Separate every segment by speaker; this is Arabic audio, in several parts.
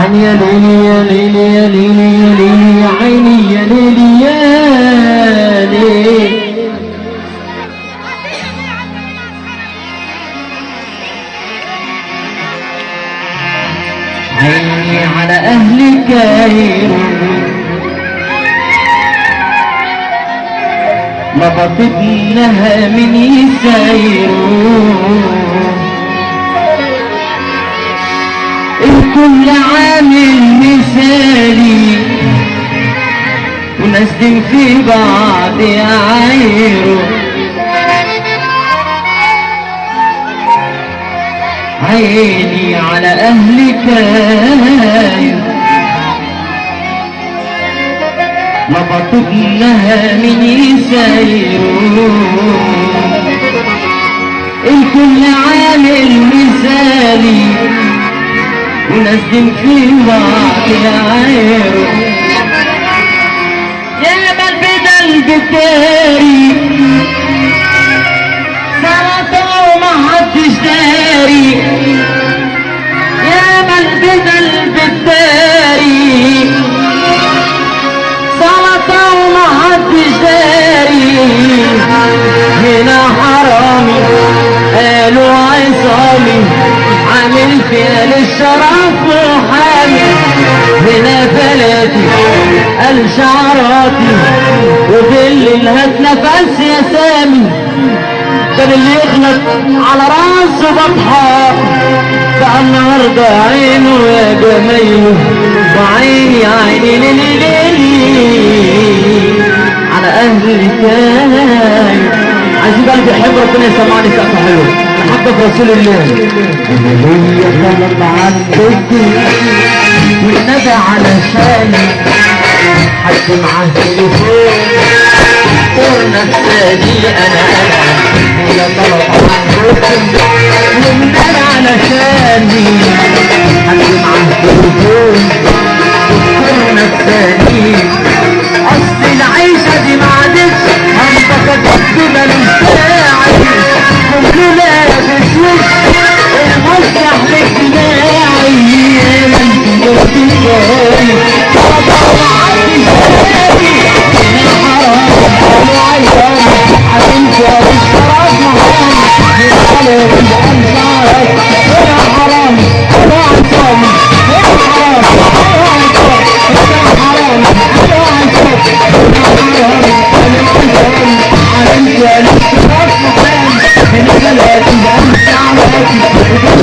Speaker 1: عيني يا ليلي يا ليلي يا ليلي يا ليلي يا عيني يا ليلي يا ليلي. عيني على أهل كايرو لبطتنها من يسايرو الكل عامل مثالي ونسدم في بعض يعايرو. عيني على أهل كايرو لبطتنها من يسايرو الكل عامل مثالي ونسدم في بعض يعايرو. يا بالبدل بالداري سلطة وما حدش داري. يا بالبدل بالداري سلطة وما حدش داري. هنا حرامي قالوا عصامي عامل فيها للشرف وحامي. هنا بلدي قال شعراتي وبالليل هات نفس يا سامي. كان اللي يغلط على راسه بطحى بقى النهارده عينه يا جمايله. وعيني عيني ليلي ليلي على اهل الكاي. عايزين قلبي يحب ربنا يسمعني سقفه حلوه محبه رسول الله. هي كانت عندك والنبي علشاني حد معاه تليفون قرنا الثاني انا هي طلب عندك والنبي علشاني حد معاه تليفون قرنا الثاني. اصل العيشه دي ما عادتش هنبقى كده للساعي كله لابس وش المسرح الاجتماعي. ما انت جاي طبعا عندي شاري هنا حرام قالوا عياني هتنسى الشرف محامي. هنا قالوا بيبقى شعرك هنا حرام قالوا عصامي. هنا حرام قالوا عصامي. هنا حرام قالوا عصامي. هنا حرام قالوا عصامي. هتنسى الشرف محامي. هنا بلدي بقى شعراتي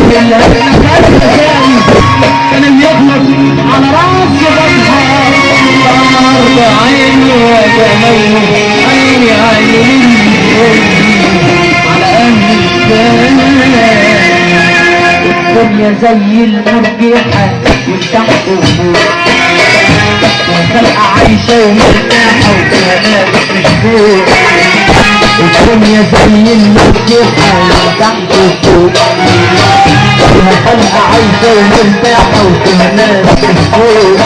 Speaker 1: وبالليل النهارده كان اللي يغلط على راسي بطحى. النهارده عيني يا جمايله عيني عيني على اهل الكاي. الدنيا زي المرجحه والتحت وفوق والخلقه عايشه ومرتاحه وكلامك مش فوق. الدنيا زي المرجحه والتحت وفوق والخلقه عايشه ومرتاحه وكلامك مش فوق.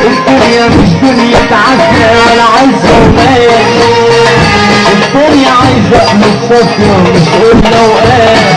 Speaker 1: الدنيا مش دنيا عافيه ولا عايزه ومال. الدنيا عايزه قلوب صافيه مش قلنا وقال.